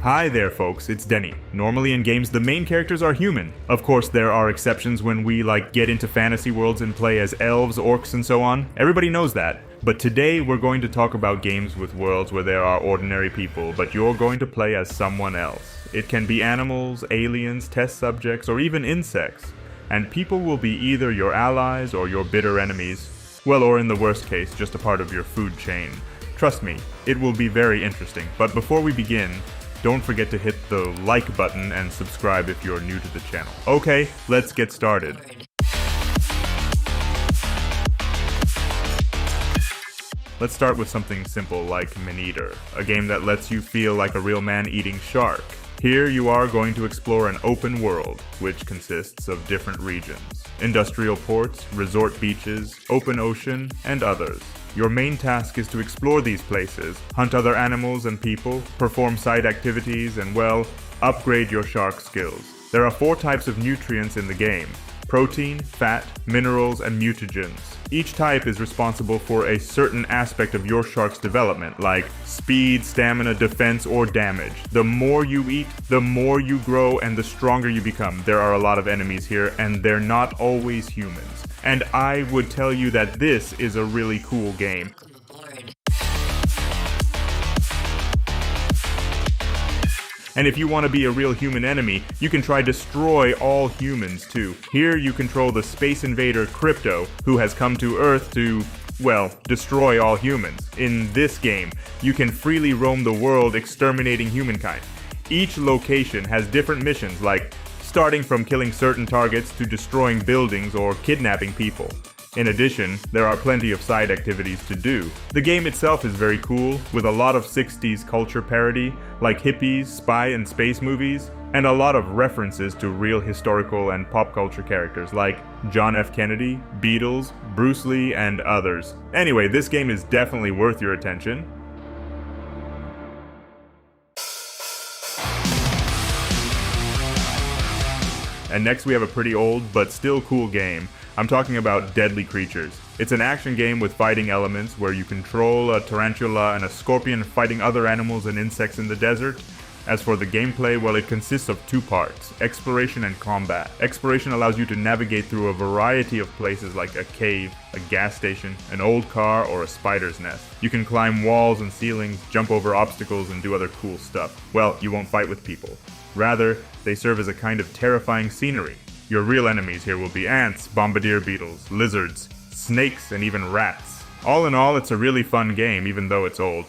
Hi there folks, it's Deni. Normally in games the main characters are human. Of course there are exceptions when we get into fantasy worlds and play as elves, orcs and so on. Everybody knows that. But today we're going to talk about games with worlds where there are ordinary people, but you're going to play as someone else. It can be animals, aliens, test subjects, or even insects. And people will be either your allies or your bitter enemies. Well, or in the worst case, just a part of your food chain. Trust me, it will be very interesting. But before we begin, don't forget to hit the like button and subscribe if you're new to the channel. Okay, let's get started. Let's start with something simple like Meneater, a game that lets you feel like a real man eating shark. Here you are going to explore an open world, which consists of different regions. Industrial ports, resort beaches, open ocean, and others. Your main task is to explore these places, hunt other animals and people, perform side activities, and well, upgrade your shark skills. There are 4 types of nutrients in the game: protein, fat, minerals, and mutagens. Each type is responsible for a certain aspect of your shark's development, like speed, stamina, defense, or damage. The more you eat, the more you grow, and the stronger you become. There are a lot of enemies here, and they're not always humans. And I would tell you that this is a really cool game. And if you want to be a real human enemy, you can try destroy all humans too. Here you control the space invader Crypto, who has come to Earth to, well, destroy all humans. In this game, you can freely roam the world exterminating humankind. Each location has different missions, like starting from killing certain targets to destroying buildings or kidnapping people. In addition, there are plenty of side activities to do. The game itself is very cool, with a lot of 60s culture parody, like hippies, spy and space movies, and a lot of references to real historical and pop culture characters like John F. Kennedy, Beatles, Bruce Lee, and others. Anyway, this game is definitely worth your attention. And next we have a pretty old but still cool game. I'm talking about Deadly Creatures. It's an action game with fighting elements where you control a tarantula and a scorpion fighting other animals and insects in the desert. As for the gameplay, well, it consists of 2 parts, exploration and combat. Exploration allows you to navigate through a variety of places like a cave, a gas station, an old car, or a spider's nest. You can climb walls and ceilings, jump over obstacles, and do other cool stuff. Well, you won't fight with people. Rather, they serve as a kind of terrifying scenery. Your real enemies here will be ants, bombardier beetles, lizards, snakes, and even rats. All in all, it's a really fun game, even though it's old.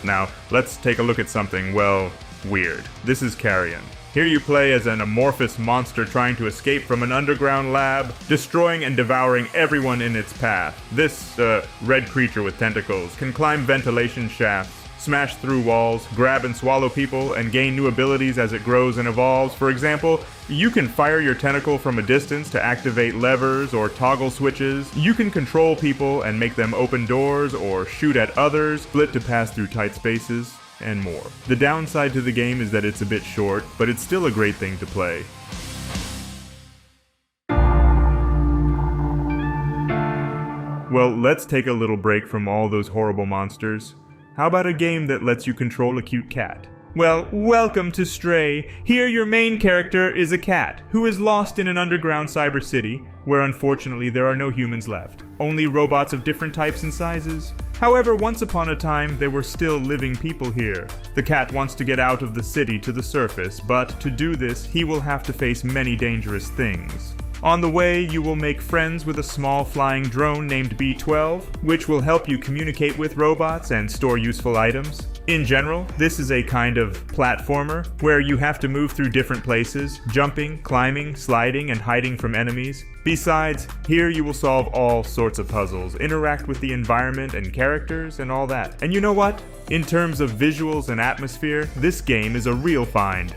Now, let's take a look at something, well, weird. This is Carrion. Here you play as an amorphous monster trying to escape from an underground lab, destroying and devouring everyone in its path. This, red creature with tentacles can climb ventilation shafts, smash through walls, grab and swallow people, and gain new abilities as it grows and evolves. For example, you can fire your tentacle from a distance to activate levers or toggle switches. You can control people and make them open doors or shoot at others, split to pass through tight spaces, and more. The downside to the game is that it's a bit short, but it's still a great thing to play. Well, let's take a little break from all those horrible monsters. How about a game that lets you control a cute cat? Well, welcome to Stray. Here your main character is a cat who is lost in an underground cyber city where unfortunately there are no humans left, only robots of different types and sizes. However, once upon a time there were still living people here. The cat wants to get out of the city to the surface, but to do this he will have to face many dangerous things. On the way, you will make friends with a small flying drone named B12, which will help you communicate with robots and store useful items. In general, this is a kind of platformer where you have to move through different places, jumping, climbing, sliding, and hiding from enemies. Besides, here you will solve all sorts of puzzles, interact with the environment and characters, and all that. And you know what? In terms of visuals and atmosphere, this game is a real find.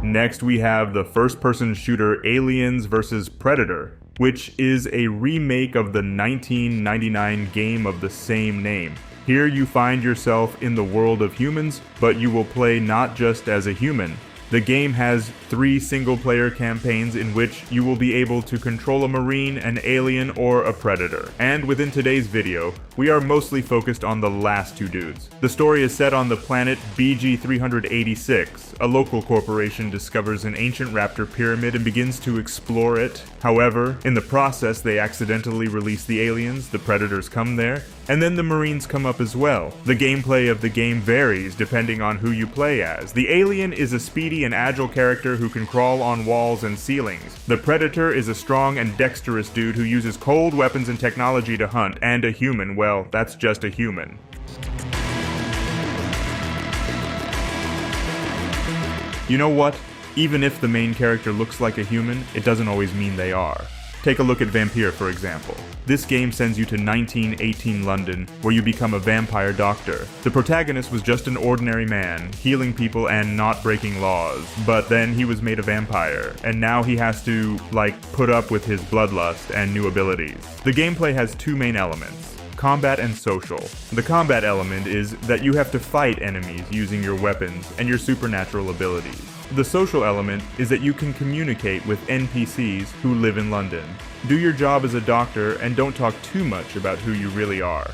Next we have the first-person shooter Aliens vs. Predator, which is a remake of the 1999 game of the same name. Here you find yourself in the world of humans, but you will play not just as a human. The game has 3 single-player campaigns in which you will be able to control a marine, an alien, or a predator. And within today's video, we are mostly focused on the last 2 dudes. The story is set on the planet BG-386. A local corporation discovers an ancient raptor pyramid and begins to explore it. However, in the process, they accidentally release the aliens, the predators come there, and then the marines come up as well. The gameplay of the game varies depending on who you play as. The alien is a speedy and agile character who can crawl on walls and ceilings. The predator is a strong and dexterous dude who uses cold weapons and technology to hunt, and a human, well, that's just a human. You know what? Even if the main character looks like a human, it doesn't always mean they are. Take a look at Vampyr, for example. This game sends you to 1918 London, where you become a vampire doctor. The protagonist was just an ordinary man, healing people and not breaking laws, but then he was made a vampire, and now he has to, put up with his bloodlust and new abilities. The gameplay has 2 main elements: combat and social. The combat element is that you have to fight enemies using your weapons and your supernatural abilities. The social element is that you can communicate with NPCs who live in London. Do your job as a doctor and don't talk too much about who you really are.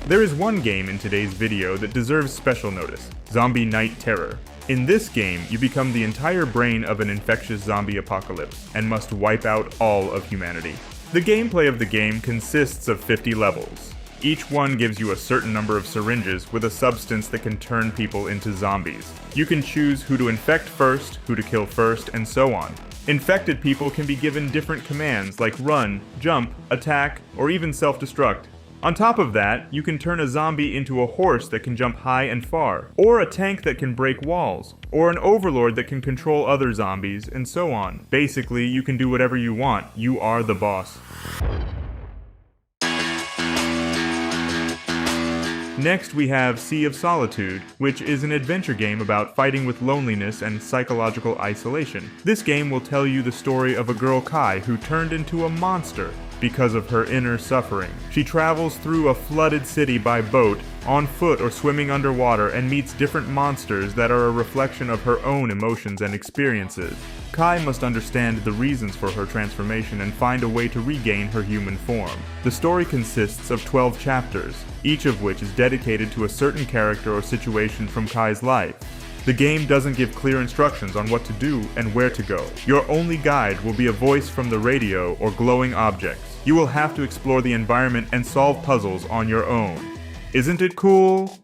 There is one game in today's video that deserves special notice: Zombie Night Terror. In this game, you become the entire brain of an infectious zombie apocalypse and must wipe out all of humanity. The gameplay of the game consists of 50 levels. Each one gives you a certain number of syringes with a substance that can turn people into zombies. You can choose who to infect first, who to kill first, and so on. Infected people can be given different commands like run, jump, attack, or even self-destruct. On top of that, you can turn a zombie into a horse that can jump high and far, or a tank that can break walls, or an overlord that can control other zombies, and so on. Basically, you can do whatever you want. You are the boss. Next we have Sea of Solitude, which is an adventure game about fighting with loneliness and psychological isolation. This game will tell you the story of a girl, Kai, who turned into a monster because of her inner suffering. She travels through a flooded city by boat, on foot or swimming underwater, and meets different monsters that are a reflection of her own emotions and experiences. Kai must understand the reasons for her transformation and find a way to regain her human form. The story consists of 12 chapters, each of which is dedicated to a certain character or situation from Kai's life. The game doesn't give clear instructions on what to do and where to go. Your only guide will be a voice from the radio or glowing objects. You will have to explore the environment and solve puzzles on your own. Isn't it cool?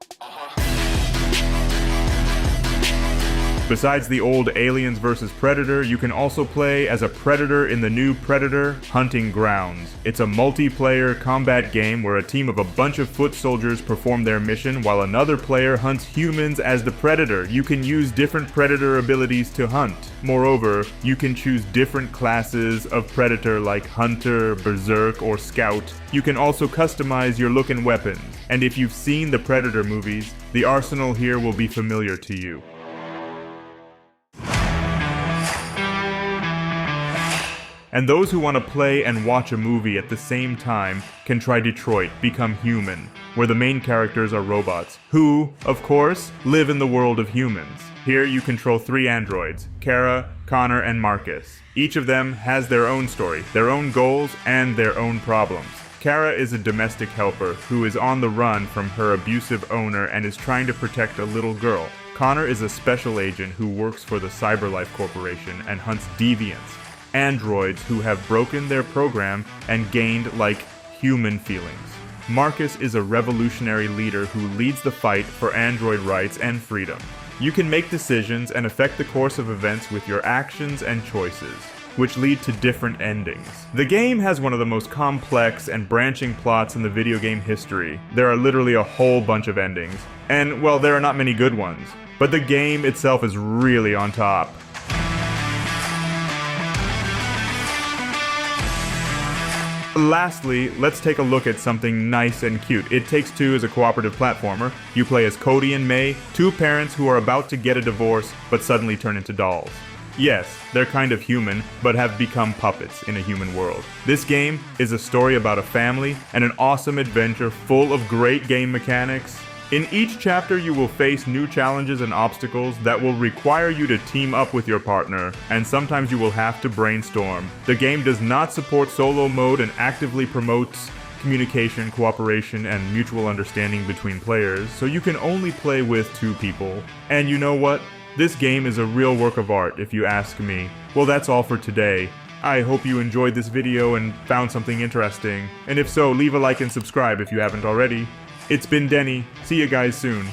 Besides the old Aliens vs. Predator, you can also play as a predator in the new Predator Hunting Grounds. It's a multiplayer combat game where a team of a bunch of foot soldiers perform their mission while another player hunts humans as the predator. You can use different predator abilities to hunt. Moreover, you can choose different classes of predator like Hunter, Berserk, or Scout. You can also customize your look and weapons. And if you've seen the Predator movies, the arsenal here will be familiar to you. And those who want to play and watch a movie at the same time can try Detroit: Become Human, where the main characters are robots, who, of course, live in the world of humans. Here you control 3 androids: Kara, Connor, and Marcus. Each of them has their own story, their own goals, and their own problems. Kara is a domestic helper who is on the run from her abusive owner and is trying to protect a little girl. Connor is a special agent who works for the CyberLife Corporation and hunts deviants, androids who have broken their program and gained, human feelings. Marcus is a revolutionary leader who leads the fight for android rights and freedom. You can make decisions and affect the course of events with your actions and choices, which lead to different endings. The game has one of the most complex and branching plots in the video game history. There are literally a whole bunch of endings, and, well, there are not many good ones, but the game itself is really on top. Lastly, let's take a look at something nice and cute. It Takes Two is a cooperative platformer. You play as Cody and May, 2 parents who are about to get a divorce but suddenly turn into dolls. Yes, they're kind of human, but have become puppets in a human world. This game is a story about a family and an awesome adventure full of great game mechanics In each chapter, you will face new challenges and obstacles that will require you to team up with your partner, and sometimes you will have to brainstorm. The game does not support solo mode and actively promotes communication, cooperation, and mutual understanding between players, so you can only play with 2 people. And you know what? This game is a real work of art, if you ask me. Well, that's all for today. I hope you enjoyed this video and found something interesting, and if so, leave a like and subscribe if you haven't already. It's been Deni. See you guys soon.